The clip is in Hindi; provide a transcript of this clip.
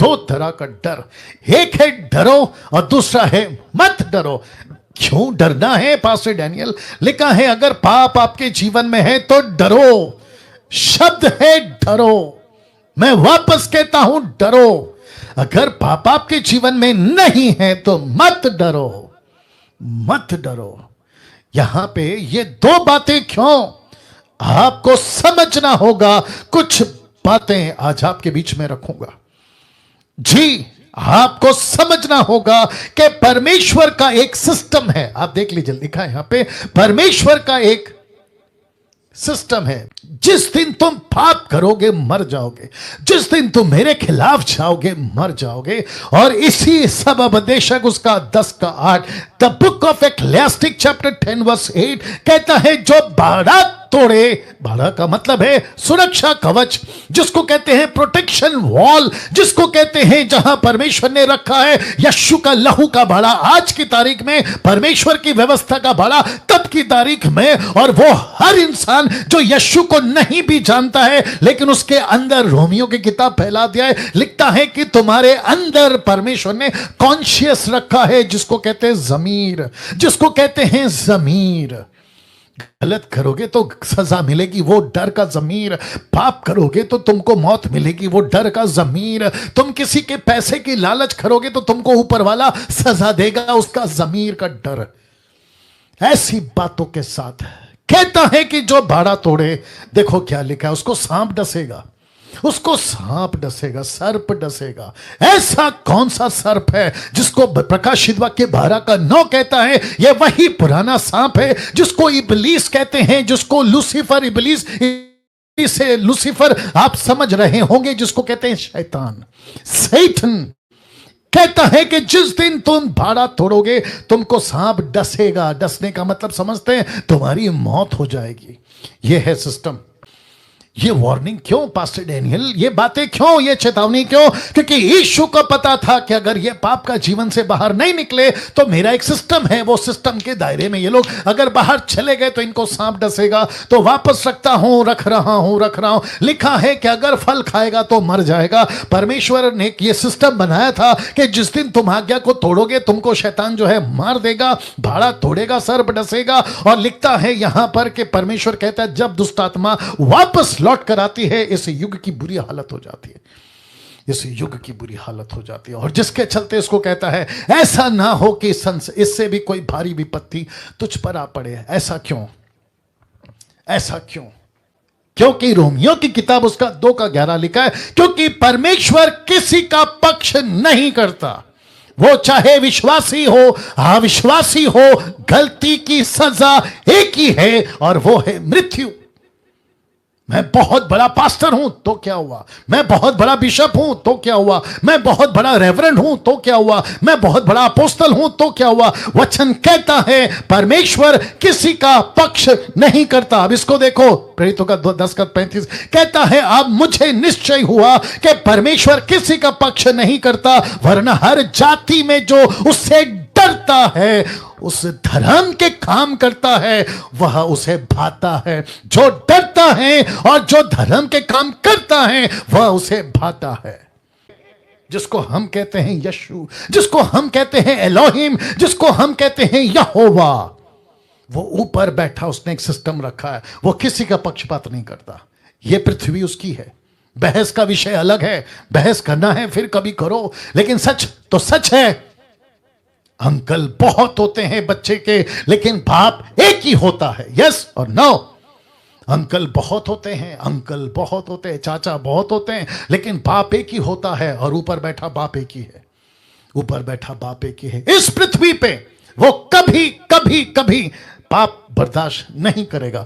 दो तरह का डर, एक है डरो और दूसरा है मत डरो। क्यों डरना है पास्टर डैनियल? लिखा है अगर पाप आपके जीवन में है तो डरो। शब्द है डरो। मैं वापस कहता हूं डरो। अगर पाप आपके जीवन में नहीं है तो मत डरो, मत डरो। यहां पे ये दो बातें क्यों आपको समझना होगा। कुछ बातें आज आपके बीच में रखूंगा जी। आपको समझना होगा कि परमेश्वर का एक सिस्टम है। आप देख लीजिए, लिखा है यहां पे परमेश्वर का एक सिस्टम है। जिस दिन तुम पाप करोगे मर जाओगे, जिस दिन तुम मेरे खिलाफ जाओगे मर जाओगे। और इसी सब उपदेशक उसका 10 का 8 the book of Ecclesiastic chapter 10 verse 8 कहता है जो बाड़ा तोड़े, बाड़ा का मतलब है सुरक्षा कवच, जिसको कहते हैं प्रोटेक्शन वॉल, जिसको कहते हैं जहां परमेश्वर ने रखा है यीशु का लहू का बाड़ा। आज की तारीख में परमेश्वर की व्यवस्था का बाड़ा तब की तारीख में, और वो हर इंसान जो यीशु को नहीं भी जानता है लेकिन उसके अंदर रोमियो की किताब फैला दिया है, लिखता है कि तुम्हारे अंदर परमेश्वर ने कॉन्शियस रखा है जिसको कहते हैं जमीर, जिसको कहते हैं जमीर। गलत करोगे तो सजा मिलेगी, वो डर का जमीर। पाप करोगे तो तुमको मौत मिलेगी, वो डर का जमीर। तुम किसी के पैसे की लालच करोगे तो तुमको ऊपर वाला सजा देगा, उसका जमीर का डर। ऐसी बातों के साथ कहता है कि जो बाड़ा तोड़े, देखो क्या लिखा है, उसको सांप डसेगा, उसको सांप डसेगा, सर्प डसेगा। ऐसा कौन सा सर्प है जिसको प्रकाशित वाक्य 12 का 9 कहता है यह वही पुराना सांप है जिसको इबलीस कहते हैं, जिसको लूसीफर, इबलीस से लूसीफर आप समझ रहे होंगे, जिसको कहते हैं शैतान, सैतन। कहता है कि जिस दिन तुम बाड़ा तोड़ोगे तुमको सांप डसेगा। डसने का मतलब समझते हैं, तुम्हारी मौत हो जाएगी। यह है सिस्टम। ये वार्निंग क्यों पास्टर डैनियल? ये बातें क्यों? ये चेतावनी क्यों? क्योंकि यीशु को पता था कि अगर ये पाप का जीवन से बाहर नहीं निकले तो मेरा एक सिस्टम है, वो सिस्टम के दायरे में ये लोग अगर बाहर चले गए तो इनको सांप डसेगा। तो वापस रख रहा हूं। लिखा है कि अगर फल खाएगा तो मर जाएगा। परमेश्वर ने ये सिस्टम बनाया था कि जिस दिन तुम आज्ञा को तोड़ोगे तुमको शैतान जो है मार देगा, भाड़ा तोड़ेगा, सर्प डसेगा। और लिखता है यहां पर कि परमेश्वर कहता है जब दुष्ट आत्मा वापस लौट कर आती है इस युग की बुरी हालत हो जाती है, इस युग की बुरी हालत हो जाती है। और जिसके चलते इसको कहता है ऐसा ना हो कि इससे भी कोई भारी विपत्ति तुझ पर आ पड़े। ऐसा क्यों? ऐसा क्यों? क्योंकि रोमियो की किताब उसका 2 का 11 लिखा है, क्योंकि परमेश्वर किसी का पक्ष नहीं करता। वो चाहे विश्वासी हो अविश्वासी हो, गलती की सजा एक ही है और वो है मृत्यु। मैं बहुत बड़ा पास्टर हूं तो क्या हुआ, मैं बहुत बड़ा बिशप हूं तो क्या हुआ, मैं बहुत बड़ा रेवरेंड हूं तो क्या हुआ, मैं बहुत बड़ा अपोस्तल हूं तो क्या हुआ। वचन कहता है परमेश्वर किसी का पक्ष नहीं करता। अब इसको देखो, प्रेरितों का 10 का 35 कहता है अब मुझे निश्चय हुआ कि परमेश्वर किसी का पक्ष नहीं करता, वरना हर जाति में जो उससे डरता है, उस धर्म के काम करता है, वह उसे भाता है। जो डरता है और जो धर्म के काम करता है वह उसे भाता है। जिसको हम कहते हैं यीशु, जिसको हम कहते हैं एलोहिम, जिसको हम कहते हैं यहोवा, वो ऊपर बैठा, उसने एक सिस्टम रखा है। वो किसी का पक्षपात नहीं करता। ये पृथ्वी उसकी है। बहस का विषय अलग है, बहस करना है फिर कभी करो, लेकिन सच तो सच है। अंकल बहुत होते हैं बच्चे के, लेकिन बाप एक ही होता है। यस और नो? अंकल बहुत होते हैं, अंकल बहुत होते हैं, चाचा बहुत होते हैं, लेकिन बाप एक ही होता है। और ऊपर बैठा बाप एक ही है, ऊपर बैठा बाप एक ही है। इस पृथ्वी पे वो कभी कभी कभी पाप बर्दाश्त नहीं करेगा।